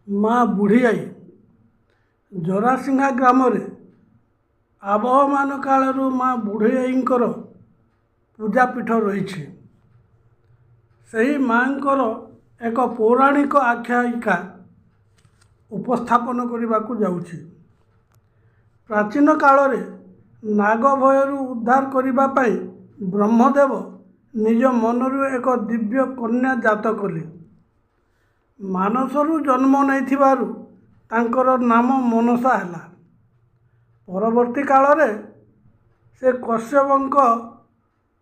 ମା ବୁଢ଼ୀଆଈ ଜରାସିଂହା ଗ୍ରାମରେ ଆବହମାନ କାଳରୁ ମା ବୁଢ଼ୀଆଈଙ୍କର ପୂଜାପୀଠ ରହିଛି। ସେହି ମାଙ୍କର ଏକ ପୌରାଣିକ ଆଖ୍ୟାୟିକା ଉପସ୍ଥାପନ କରିବାକୁ ଯାଉଛି। ପ୍ରାଚୀନ କାଳରେ ନାଗ ଭୟରୁ ଉଦ୍ଧାର କରିବା ପାଇଁ ବ୍ରହ୍ମଦେବ ନିଜ ମନରୁ ଏକ ଦିବ୍ୟ କନ୍ୟା ଜାତ କଲେ। ମାନସରୁ ଜନ୍ମ ନେଇଥିବାରୁ ତାଙ୍କର ନାମ ମନସା ହେଲା। ପରବର୍ତ୍ତୀ କାଳରେ ସେ କଶ୍ୟପଙ୍କ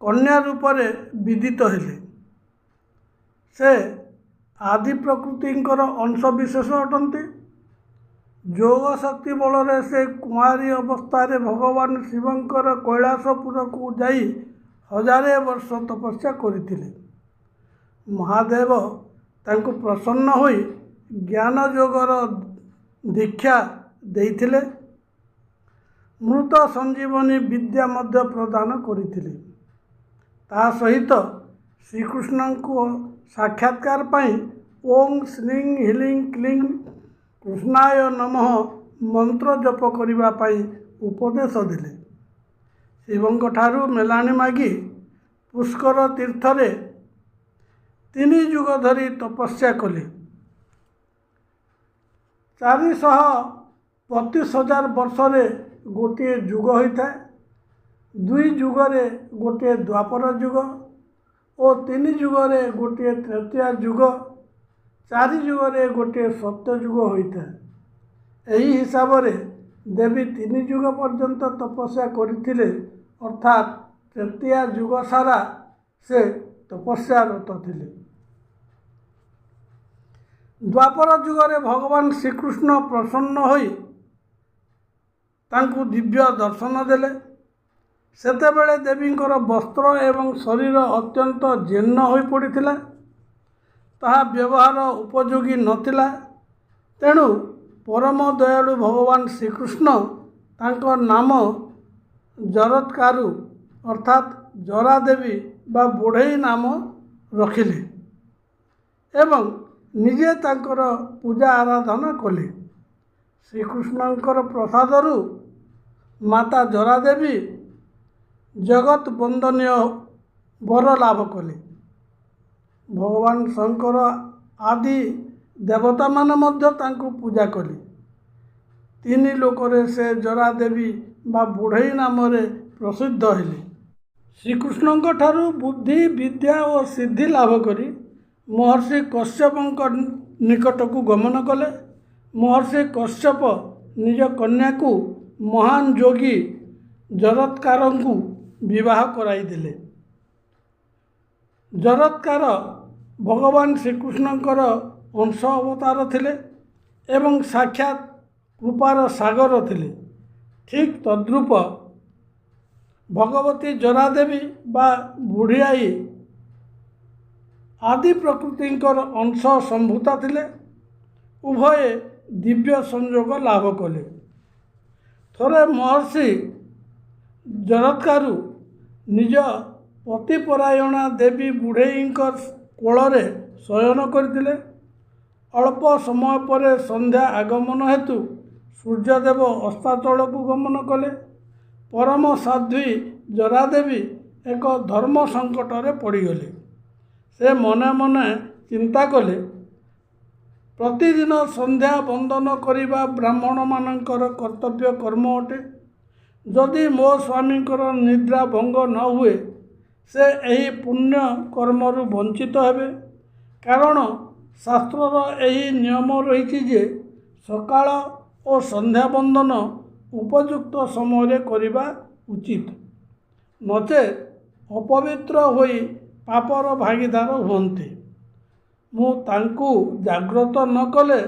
କନ୍ୟା ରୂପରେ ବିଦିତ ହେଲେ। ସେ ଆଦି ପ୍ରକୃତିଙ୍କର ଅଂଶବିଶେଷ ଅଟନ୍ତି। ଯୋଗ ଶକ୍ତି ବଳରେ ସେ କୁଆଁରୀ ଅବସ୍ଥାରେ ଭଗବାନ ଶିବଙ୍କର କୈଳାସପୁରକୁ ଯାଇ 1000 ବର୍ଷ ତପସ୍ୟା କରିଥିଲେ। ମହାଦେବ ତାଙ୍କୁ ପ୍ରସନ୍ନ ହୋଇ ଜ୍ଞାନ ଯୋଗର ଦୀକ୍ଷା ଦେଇଥିଲେ। ମୃତ ସଞ୍ଜୀବନୀ ବିଦ୍ୟା ମଧ୍ୟ ପ୍ରଦାନ କରିଥିଲେ। ତା ସହିତ ଶ୍ରୀକୃଷ୍ଣଙ୍କୁ ସାକ୍ଷାତକାର ପାଇଁ ଓଂ ଶ୍ରୀଂ ହ୍ରୀଂ କ୍ଲିଂ କୃଷ୍ଣାୟ ନମଃ ମନ୍ତ୍ର ଜପ କରିବା ପାଇଁ ଉପଦେଶ ଦେଲେ। ଶିବଙ୍କଠାରୁ ମେଲାଣି ମାଗି ପୁଷ୍କର ତୀର୍ଥରେ 3 ଯୁଗ ଧରି ତପସ୍ୟା କଲେ। 425,000 ବର୍ଷରେ ଗୋଟିଏ ଯୁଗ ହୋଇଥାଏ। 2 ଯୁଗରେ ଗୋଟିଏ ଦ୍ୱାପର ଯୁଗ ଓ 3 ଯୁଗରେ ଗୋଟିଏ ତୃତୀୟା ଯୁଗ, 4 ଯୁଗରେ ଗୋଟିଏ ସତ୍ୟ ଯୁଗ ହୋଇଥାଏ। ଏହି ହିସାବରେ ଦେବୀ 3 ଯୁଗ ପର୍ଯ୍ୟନ୍ତ ତପସ୍ୟା କରିଥିଲେ, ଅର୍ଥାତ୍ ତୃତୀୟା ଯୁଗ ସାରା ସେ ତପସ୍ୟାରତ ଥିଲେ। ଦ୍ୱାପର ଯୁଗରେ ଭଗବାନ ଶ୍ରୀକୃଷ୍ଣ ପ୍ରସନ୍ନ ହୋଇ ତାଙ୍କୁ ଦିବ୍ୟ ଦର୍ଶନ ଦେଲେ। ସେତେବେଳେ ଦେବୀଙ୍କର ବସ୍ତ୍ର ଏବଂ ଶରୀର ଅତ୍ୟନ୍ତ ଜୀର୍ଣ୍ଣ ହୋଇପଡ଼ିଥିଲା। ତାହା ବ୍ୟବହାର ଉପଯୋଗୀ ନଥିଲା। ତେଣୁ ପରମ ଦୟାଳୁ ଭଗବାନ ଶ୍ରୀକୃଷ୍ଣ ତାଙ୍କ ନାମ ଜରତ୍କାରୁ ଅର୍ଥାତ୍ ଜରା ଦେବୀ ବା ବୁଢ଼େଇ ନାମ ରଖିଲେ ଏବଂ ନିଜେ ତାଙ୍କର ପୂଜା ଆରାଧନା କଲେ। ଶ୍ରୀକୃଷ୍ଣଙ୍କର ପ୍ରସାଦରୁ ମାତା ଜରା ଦେବୀ ଜଗତ୍ ବନ୍ଦନୀୟ ବର ଲାଭ କଲେ। ଭଗବାନ ଶଙ୍କର ଆଦି ଦେବତାମାନେ ମଧ୍ୟ ତାଙ୍କୁ ପୂଜା କଲେ। 3 ଲୋକରେ ସେ ଜରା ଦେବୀ ବା ବୁଢ଼େଇ ନାମରେ ପ୍ରସିଦ୍ଧ ହେଲେ। ଶ୍ରୀକୃଷ୍ଣଙ୍କ ଠାରୁ ବୁଦ୍ଧି ବିଦ୍ୟା ଓ ସିଦ୍ଧି ଲାଭ କରି ମହର୍ଷି କଶ୍ୟପଙ୍କ ନିକଟକୁ ଗମନ କଲେ। ମହର୍ଷି କଶ୍ୟପ ନିଜ କନ୍ୟାକୁ ମହାନ ଯୋଗୀ ଜରତ୍କାରଙ୍କୁ ବିବାହ କରାଇଦେଲେ। ଜରତ୍କାର ଭଗବାନ ଶ୍ରୀକୃଷ୍ଣଙ୍କର ଅଂଶ ଅବତାର ଥିଲେ ଏବଂ ସାକ୍ଷାତ୍ କୃପାର ସାଗର ଥିଲେ। ଠିକ୍ ତଦ୍ରୂପ ଭଗବତୀ ଜରା ଦେବୀ ବା ବୁଢ଼ୀଆଈ ଆଦି ପ୍ରକୃତିଙ୍କର ଅଂଶ ସମ୍ଭୂତା ଥିଲେ। ଉଭୟେ ଦିବ୍ୟ ସଂଯୋଗ ଲାଭ କଲେ। ଥରେ ମହର୍ଷି ଜରତ୍କାରୁ ନିଜ ପତିପରାୟଣା ଦେବୀ ବୁଢ଼େଇଙ୍କ କୋଳରେ ଶୟନ କରିଥିଲେ। ଅଳ୍ପ ସମୟ ପରେ ସନ୍ଧ୍ୟା ଆଗମନ ହେତୁ ସୂର୍ଯ୍ୟଦେବ ଅସ୍ତାଚଳକୁ ଗମନ କଲେ। ପରମ ସାଧ୍ୱୀ ଜରା ଦେବୀ ଏକ ଧର୍ମ ସଙ୍କଟରେ ପଡ଼ିଗଲେ। ସେ ମନେ ମନେ ଚିନ୍ତା କଲେ, ପ୍ରତିଦିନ ସନ୍ଧ୍ୟା ବନ୍ଦନ କରିବା ବ୍ରାହ୍ମଣମାନଙ୍କର କର୍ତ୍ତବ୍ୟ କର୍ମ ଅଟେ। ଯଦି ମୋ ସ୍ୱାମୀଙ୍କର ନିଦ୍ରା ଭଙ୍ଗ ନ ହୁଏ, ସେ ଏହି ପୁଣ୍ୟ କର୍ମରୁ ବଞ୍ଚିତ ହେବେ। କାରଣ ଶାସ୍ତ୍ରର ଏହି ନିୟମ ରହିଛି ଯେ ସକାଳ ଓ ସନ୍ଧ୍ୟା ବନ୍ଦନ ଉପଯୁକ୍ତ ସମୟରେ କରିବା ଉଚିତ, ନଚେତ୍ ଅପବିତ୍ର ହୋଇ ପାପର ଭାଗୀଦାର ହୁଅନ୍ତି। ମୁଁ ତାଙ୍କୁ ଜାଗ୍ରତ ନ କଲେ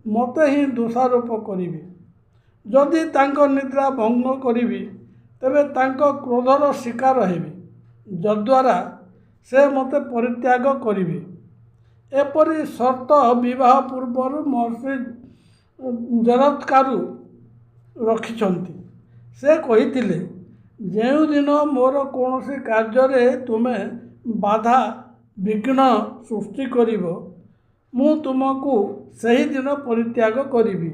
ମୋତେ ହିଁ ଦୋଷାରୋପ କରିବେ। ଯଦି ତାଙ୍କ ନିଦ୍ରା ଭଙ୍ଗ କରିବି, ତେବେ ତାଙ୍କ କ୍ରୋଧର ଶିକାର ହେବି, ଯଦ୍ୱାରା ସେ ମୋତେ ପରିତ୍ୟାଗ କରିବେ। ଏପରି ସର୍ତ୍ତ ବିବାହ ପୂର୍ବରୁ ମହର୍ଷି ଜରତ୍କାରୁ ରଖିଛନ୍ତି। ସେ କହିଥିଲେ, ଯେଉଁଦିନ ମୋର କୌଣସି କାର୍ଯ୍ୟରେ ତୁମେ ବାଧା ବିଘ୍ନ ସୃଷ୍ଟି କରିବ, ମୁଁ ତୁମକୁ ସେହିଦିନ ପରିତ୍ୟାଗ କରିବି।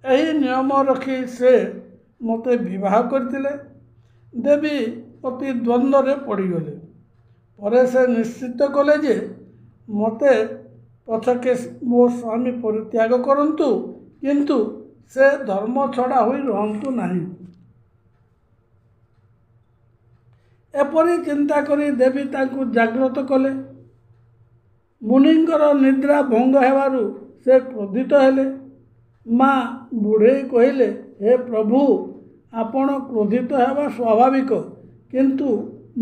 ଏହି ନିୟମ ରଖି ସେ ମୋତେ ବିବାହ କରିଥିଲେ। ଦେବୀ ଅତି ଦ୍ୱନ୍ଦ୍ୱରେ ପଡ଼ିଗଲେ। ପରେ ସେ ନିଶ୍ଚିତ କଲେ ଯେ ମୋତେ ପଛକେ ମୋ ସ୍ୱାମୀ ପରିତ୍ୟାଗ କରନ୍ତୁ, କିନ୍ତୁ ସେ ଧର୍ମ ଛଡ଼ା ହୋଇ ରହନ୍ତୁ ନାହିଁ। ଏପରି ଚିନ୍ତା କରି ଦେବୀ ତାଙ୍କୁ ଜାଗ୍ରତ କଲେ। ମୁନିଙ୍କର ନିଦ୍ରା ଭଙ୍ଗ ହେବାରୁ ସେ କ୍ରୋଧିତ ହେଲେ। ମା ବୁଢ଼େଇ କହିଲେ, ହେ ପ୍ରଭୁ, ଆପଣ କ୍ରୋଧିତ ହେବା ସ୍ୱାଭାବିକ, କିନ୍ତୁ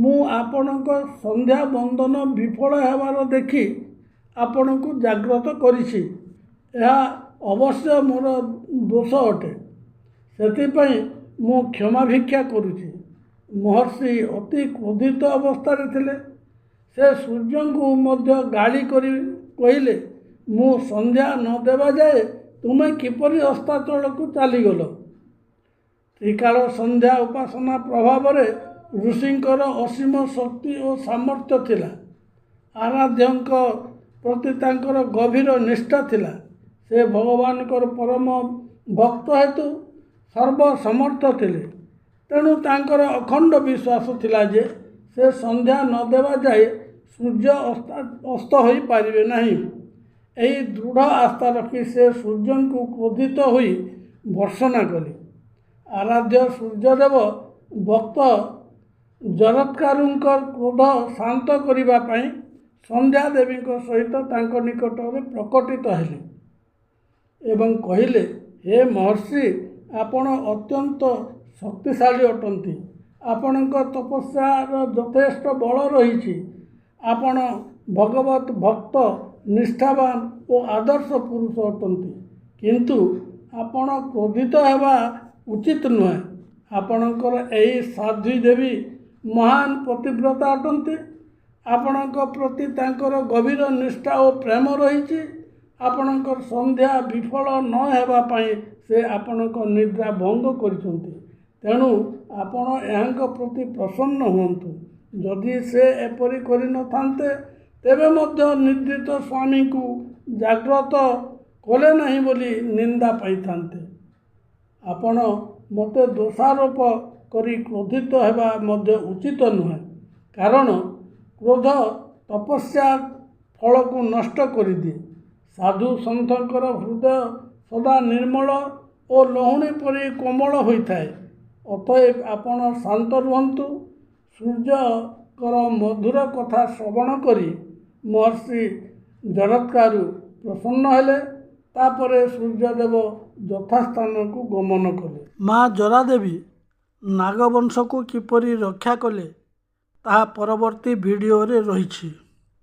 ମୁଁ ଆପଣଙ୍କ ସନ୍ଧ୍ୟା ବନ୍ଦନ ବିଫଳ ହେବାର ଦେଖି ଆପଣଙ୍କୁ ଜାଗ୍ରତ କରିଛି। ଏହା ଅବଶ୍ୟ ମୋର ଦୋଷ ଅଟେ, ସେଥିପାଇଁ ମୁଁ କ୍ଷମା ଭିକ୍ଷା କରୁଛି। ମହର୍ଷି ଅତି କ୍ରୋଧିତ ଅବସ୍ଥାରେ ଥିଲେ। ସେ ସୂର୍ଯ୍ୟଙ୍କୁ ମଧ୍ୟ ଗାଳି କରି କହିଲେ, ମୁଁ ସନ୍ଧ୍ୟା ନ ଦେବା ଯାଏ ତୁମେ କିପରି ଅସ୍ତାଚଳକୁ ଚାଲିଗଲ? ତ୍ରିକାଳ ସନ୍ଧ୍ୟା ଉପାସନା ପ୍ରଭାବରେ ଋଷିଙ୍କର ଅସୀମ ଶକ୍ତି ଓ ସାମର୍ଥ୍ୟ ଥିଲା। ଆରାଧ୍ୟଙ୍କ ପ୍ରତି ତାଙ୍କର ଗଭୀର ନିଷ୍ଠା ଥିଲା। ସେ ଭଗବାନଙ୍କର ପରମ ଭକ୍ତ ହେତୁ ସର୍ବସମର୍ଥ ଥିଲେ। ତେଣୁ ତାଙ୍କର ଅଖଣ୍ଡ ବିଶ୍ୱାସ ଥିଲା ଯେ ସେ ସନ୍ଧ୍ୟା ନ ଦେବା ଯାଏ ସୂର୍ଯ୍ୟ ଅସ୍ତ ହୋଇପାରିବେ ନାହିଁ। ଏହି ଦୃଢ଼ ଆସ୍ଥା ରଖି ସେ ସୂର୍ଯ୍ୟଙ୍କୁ କ୍ରୋଧିତ ହୋଇ ଭର୍ତ୍ସନା କଲେ। ଆରାଧ୍ୟ ସୂର୍ଯ୍ୟଦେବ ଭକ୍ତ ଜରତ୍କାରୁଙ୍କ କ୍ରୋଧ ଶାନ୍ତ କରିବା ପାଇଁ ସନ୍ଧ୍ୟା ଦେବୀଙ୍କ ସହିତ ତାଙ୍କ ନିକଟରେ ପ୍ରକଟିତ ହେଲେ ଏବଂ କହିଲେ, ହେ ମହର୍ଷି, ଆପଣ ଅତ୍ୟନ୍ତ ଶକ୍ତିଶାଳୀ ଅଟନ୍ତି। ଆପଣଙ୍କ ତପସ୍ୟାର ଯଥେଷ୍ଟ ବଳ ରହିଛି। ଆପଣ ଭଗବତ ଭକ୍ତ, ନିଷ୍ଠାବାନ ଓ ଆଦର୍ଶ ପୁରୁଷ ଅଟନ୍ତି, କିନ୍ତୁ ଆପଣ କ୍ରୋଧିତ ହେବା ଉଚିତ ନୁହେଁ। ଆପଣଙ୍କର ଏହି ସାଧ୍ୱୀ ଦେବୀ ମହାନ ପତିବ୍ରତା ଅଟନ୍ତି। ଆପଣଙ୍କ ପ୍ରତି ତାଙ୍କର ଗଭୀର ନିଷ୍ଠା ଓ ପ୍ରେମ ରହିଛି। ଆପଣଙ୍କର ସନ୍ଧ୍ୟା ବିଫଳ ନ ହେବା ପାଇଁ ସେ ଆପଣଙ୍କ ନିଦ୍ରା ଭଙ୍ଗ କରିଛନ୍ତି। ତେଣୁ ଆପଣ ଏହାଙ୍କ ପ୍ରତି ପ୍ରସନ୍ନ ହୁଅନ୍ତୁ। ଯଦି ସେ ଏପରି କରିନଥାନ୍ତେ, ତେବେ ମଧ୍ୟ ନିଦ୍ରିତ ସ୍ୱାମୀଙ୍କୁ ଜାଗ୍ରତ କଲେ ନାହିଁ ବୋଲି ନିନ୍ଦା ପାଇଥାନ୍ତେ। ଆପଣ ମୋତେ ଦୋଷାରୋପ କରି କ୍ରୋଧିତ ହେବା ମଧ୍ୟ ଉଚିତ ନୁହେଁ, କାରଣ କ୍ରୋଧ ତପସ୍ୟା ଫଳକୁ ନଷ୍ଟ କରିଦିଏ। ସାଧୁ ସନ୍ଥଙ୍କର ହୃଦୟ ସଦା ନିର୍ମଳ ଓ ଲହୁଣୀ ପରି କୋମଳ ହୋଇଥାଏ। ଅତଏବ ଆପଣ ଶାନ୍ତ ରୁହନ୍ତୁ। ସୂର୍ଯ୍ୟଙ୍କର ମଧୁର କଥା ଶ୍ରବଣ କରି ମହର୍ଷି ଜରତ୍କାରୁ ପ୍ରସନ୍ନ ହେଲେ। ତାପରେ ସୂର୍ଯ୍ୟଦେବ ଯଥାସ୍ଥାନକୁ ଗମନ କଲେ। ମା ଜରାଦେବୀ ନାଗବଂଶକୁ କିପରି ରକ୍ଷା କଲେ ତାହା ପରବର୍ତ୍ତୀ ଭିଡ଼ିଓରେ ରହିଛି।